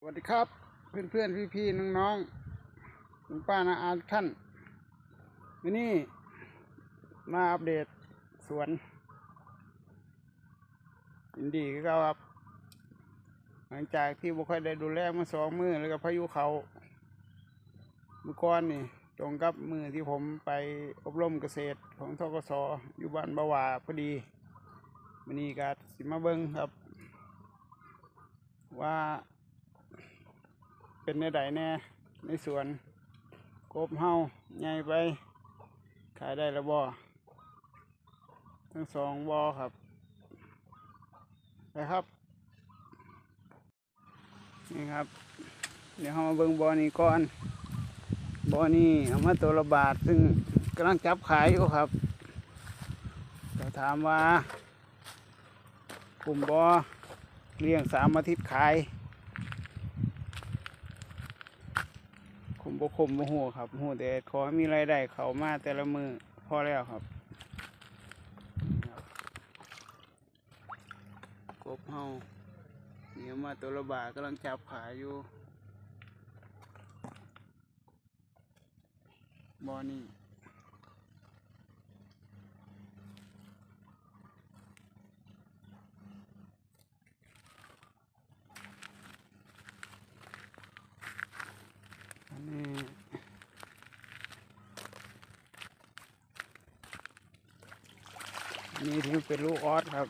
วัสดีครับเพื่อนๆพี่ๆน้องๆลุงป้านาอาทุกท่านวันนี้มาอัปเดตสวนอินดีก็ครับหลังจากที่บุคคลได้ดูแลมา2 มื้อแล้วก็พายุเขาเมื่อก่อนนี่ตรงกับมือที่ผมไปอบรมเกษตรของทกส.อยู่บ้านบวาพอดีวันนี้ก็สิมาเบิ้งครับว่าเป็นในใดแน่ในสวนกบเฮาใหญ่ไปขายได้แล้วบ่ทั้ง2 บ่อครับนะครับนี่ครับเดี๋ยวเรามาเบิ่งบ่อนี้ก่อนบ่อนี้เอามาตัวละบาทซึ่งกำลังจับขายอยู่ครับจะถามว่ากลุ่มบ่อเลี้ยง3 อาทิตย์ขายคุมบ่คุมบ่ฮู้ครับฮู้แต่ขอให้มีรายได้เข้ามาแต่ละมื้อพอแล้วครับกบเฮาเนี่ยมาตัวละบาทกำลังจับขายอยู่บ่อนี้อันนี้ถือเป็นลูกออสครับ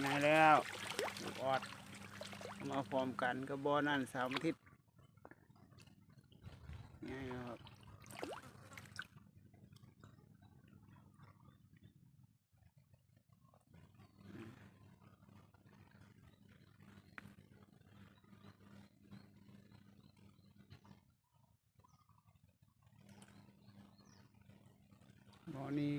ง่ายแล้วลูกออสมาพร้อมกันกับบ่อนั่น3 อาทิตย์ง่ายครับบ่อนี้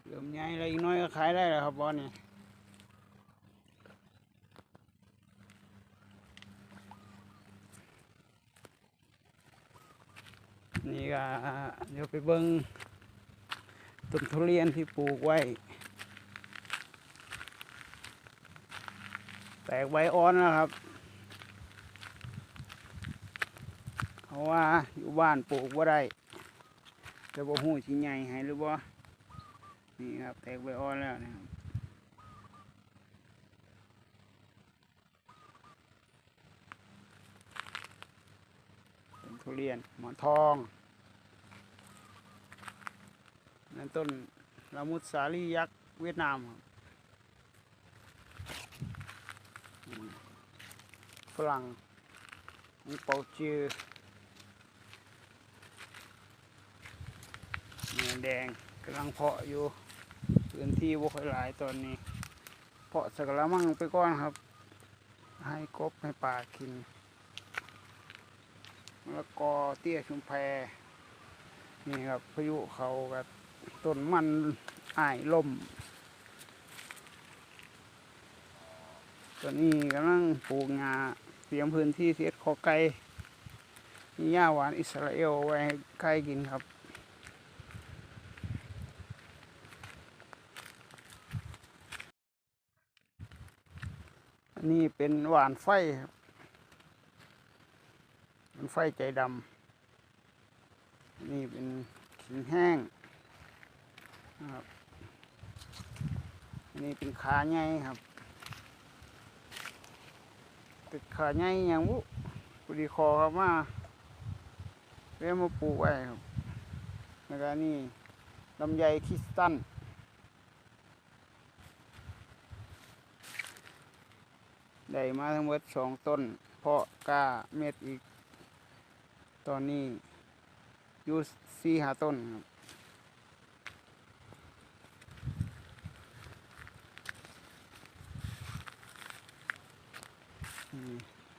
เริ่มใหญ่แล้วอีกน้อยก็ขายได้แล้วครับบ่อนี้นี่ก็เดี๋ยวไปเบิ่งต้นทุเรียนที่ปลูกไว้แตกใบอ่อนนะครับเพราะว่าอยู่บ้านปลูกบ่ได้แต่บ่ฮู้สิใหญ่ให้หรือบ่นี่ครับแตกใบอ่อนแล้วนะครับต้นทุเรียนหมอนทองนั่นต้นละมุดสาลียักษ์เวียดนามครับฝรั่งมีเปาจือเนื้อแดงกำลังเพาะอยู่พื้นที่บ่ค่อยหลายตอนนี้เพาะสักละมั่งไปก่อนครับให้กบให้ปลากินแล้วก็เตี้ยชุมแพนี่ครับพายุเขากับต้นมันอ้ายลมตอนนี้กำลังปลูกงาเตรียมพื้นที่เสียดขอไก่มีหญ้าหวานอิสราเอลไว้ให้ไก่กินครับอันนี้เป็นหวานไฟครับมันไฟใจดำนี่เป็นขิงแห้งนะครับนี่เป็นขาใหญ่ครับติดขาใหญ่อย่างวุปุดีคอครับมาเรียกมาปลูกไว้ครับแล้วก็นี่ลำไยคริสตัลได้มาทั้งหมด2 ต้นเพาะกล้าเม็ดอีกตอนนี้อยู่4-5 ต้นครับ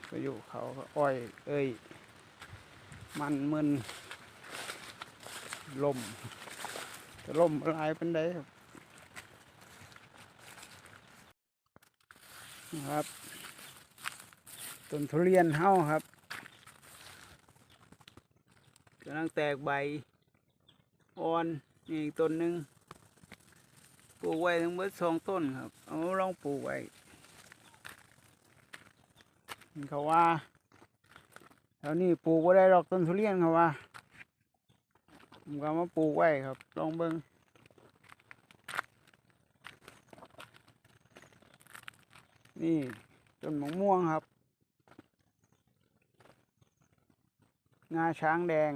ไปอยู่เขาอ้อยเอ้ยมันมึนลมจะลมอะไรเป็นได้ครับนะครับต้นทุเรียนเฮาครับกำลังแตกใบอ่อนนี่อีกต้นหนึ่ง ปลูกไว้ทั้งหมด2 ต้นครับเอามาลองปลูกไว้เขาว่าแถวนี้ปลูกบ่ได้ดอกต้นทุเรียนเขาว่าผมก็มาปลูกไว้ครับลองเบิ่งนี่ต้นมะม่วงครับงาช้างแดง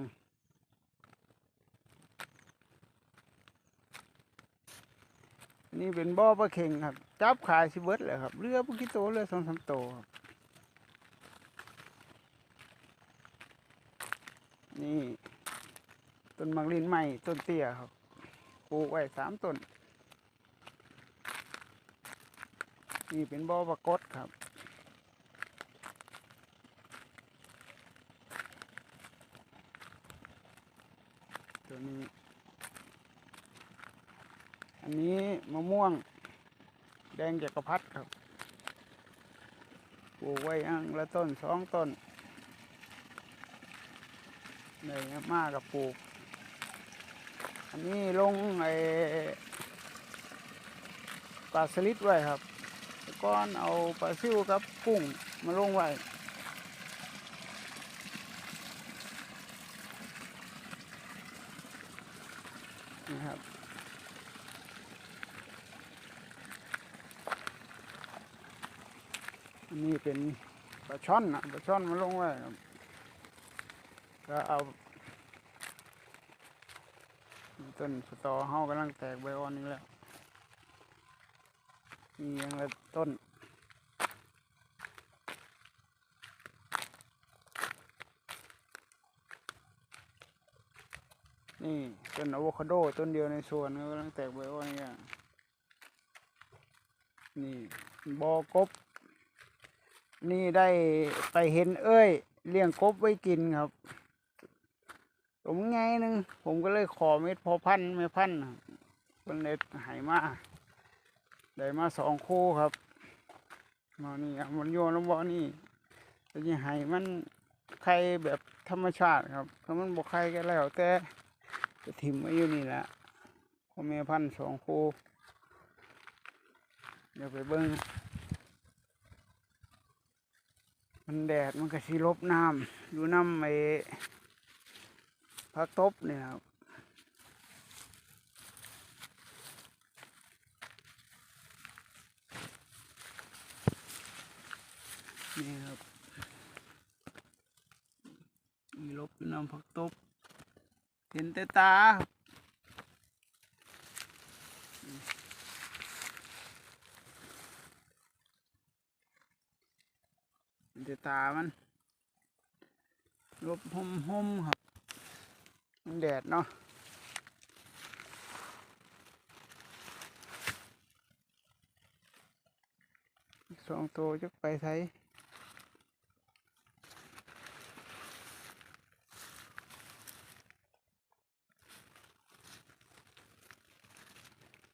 นี่เป็นบ่อปลาเข็งครับจับขายสิเบิดเลยครับเรือพวกกี่โตเรือ2-3 โตครับนี่ต้นมังลินใหม่ต้นเตี้ยครับปลูกไว้3 ต้นนี่เป็นบ่อปลากดครับตัวนี้อันนี้มะม่วงแดงจักรพรรดิครับปลูกไว้อังละต้น2 ต้นเลยมากกับปลูกอันนี้ลงปลาสลิดไว้ครับก้อนเอาปลาซิวกับกุ้งมาลงไว้นี่ครับอันนี้เป็นปลาช่อนนะปลาช่อนมาลงไว้ครับก็เอาต้นสตอเฮากำลังแตกใบอ่อนนี่แล้วมีอย่างละต้นนี่ต้นอะโวคาโดต้นเดียวในสวนกำลังแตกใบอ่อนนี่นี่บ่อกบนี่ได้ไปเห็นเลี้ยงกบไว้กินครับผมไงนึงผมก็เลยขอเม็ดพอพันธุ์ไม่พันธุ์เป็นเล็ดหายมาได้มา2 คู่ครับมานี่มันโยนแล้วบ่อนี่จะยังหายมันไข่แบบธรรมชาติครับถ้ามันบ่ไข่ก็แล้วแต่จะถิ่มไว้อยู่นี่แหละพอแม่พันธุ์2 คู่เดี๋ยวไปเบิ้งมันแดดมันก็สิลบน้ำอยู่น้ำผักตบเนี่ยครับนี่ครับมีลบอยู่น้ำผักตบเห็นแต่ตาครับเห็นแต่ตามันลบห่มครับมันแดดเนาะ2 ตัวจะไปไทย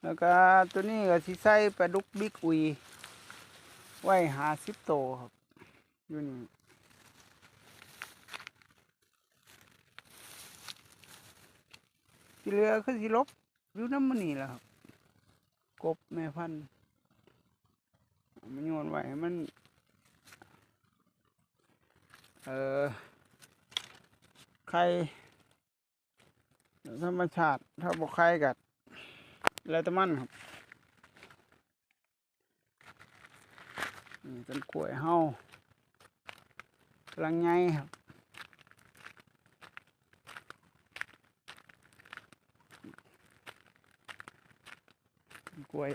แล้วก็ตัวนี้ก็สิใส่ปลาดุกบิ๊กอุยไว้50 โตครับอยู่นี่ที่เหลือคือสิลบอยู่น้ำมันนี่แหละครับกบแม่พันธุ์มันโยนไว้ให้มันไข่ธรรมชาติถ้าบอกไข่กัดแล้วแต่มันครับต้นกล้วยเฮากำลังใหญ่ครับกล้วย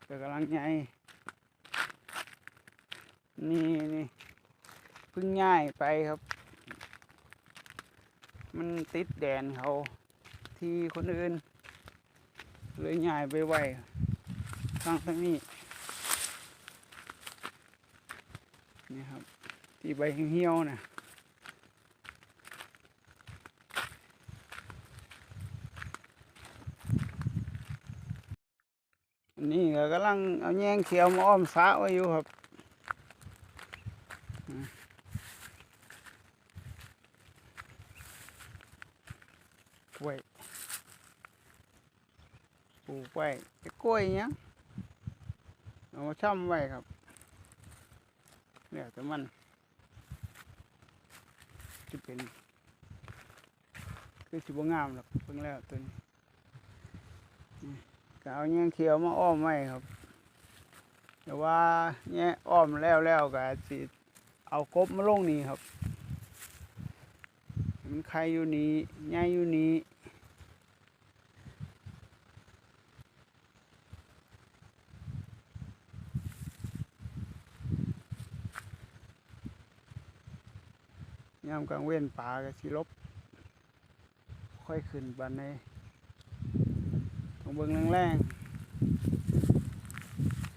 ก็กำลังใหญ่นี่เพิ่งย้ายไปครับมันติดแดนเขาที่คนอื่นเลยย้ายไปไว้ข้างนี้นี่ครับที่ใบเหี่ยวๆนะนี่ก็กำลังเอาแยงเขียวมาอ้อมสระไว้อยู่ครับไว้ ปลูกไว้จะกล้วยเนี้ยเอามาช่ำไว้ครับเนี่ยแต่มันจะเป็นคือสิบงามหรอกเพิ่งแล้วตัวนี้ก็เอาเงี้ยเขียวมาอ้อมไว้ครับแต่ว่าเงี้ยอ้อมแล้วก็สิเอากบมาลงนี่ครับมันไข่อยู่นี่ใหญ่อยู่นี่ยามกลางเว้นป่าก็สิลบค่อยขึ้นบันในต้องเบิ่งแรง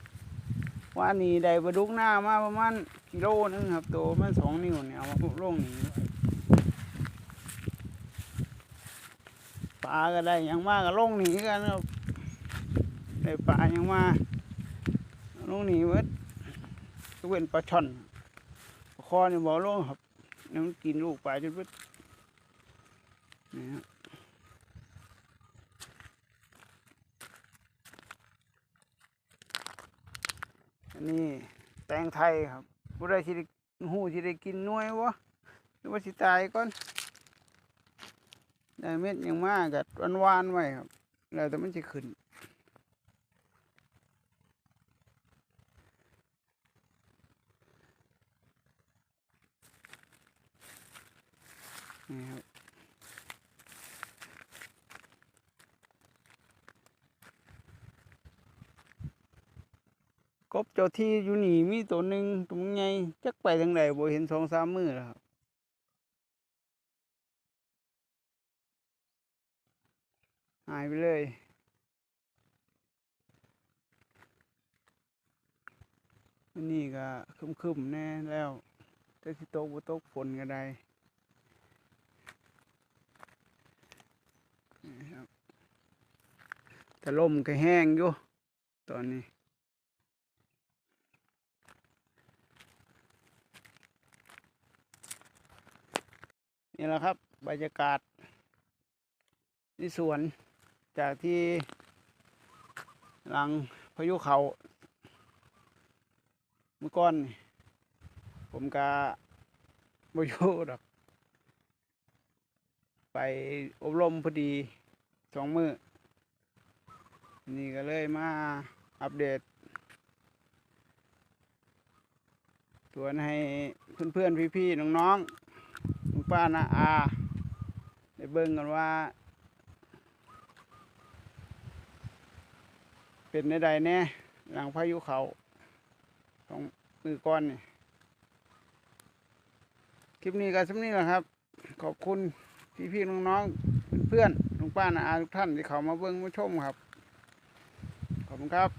ๆว่านี่ได้ปลาดุกหน้ามาประมาณกิโลนึงครับตัวมัน2 นิ้วเนี่ยเอามาลงนี่ปลาก็ได้ยังมากก็ลงนี่กันครับได้ปลายังมาลงนี่เว้ยเว้นปลาช่อนปลาคอนี่บ่ลงครับนี่มันกินลูกปลาจนเบิดนี่ครับอันนี้แตงไทยครับผู้ใดสิได้หูสิได้กินหน่วยวะหรือว่าสิตายก่อนได้เม็ดยังมากกับหวานๆไว้ครับแล้วแต่มันจะขึ้นนี่ครับกบเจ้าที่อยู่นี่มีตัวหนึ่งตัวใหญ่จักไปทางไหนบ่เห็น2-3 มื้อแล้วครับหายไปเลยอันนี้ก็ครึมๆแน่แล้วแต่สิตกบ่ตกฝนก็ได้นี่ครับแต่ลมก็แห้งอยู่ตอนนี้นี่แหละครับบรรยากาศที่สวนจากที่หลังพายุเขาเมื่อก่อนผมก็บ่อยู่ดอกไปอบรมพอดี2 มื้อนี่ก็เลยมาอัปเดตสวนให้เพื่อนๆพี่ๆน้องๆลุงป้าน้าอาได้เบิ่งกันว่าเป็นในใดแน่หลังพายุเขา2 มื้อก่อนนี่คลิปนี้ก็สำนี้แหละครับขอบคุณพี่ๆน้องๆเพื่อนๆลุงป้าน้าอาทุกท่านที่เข้ามาเบิ่งมาชมครับขอบคุณครับ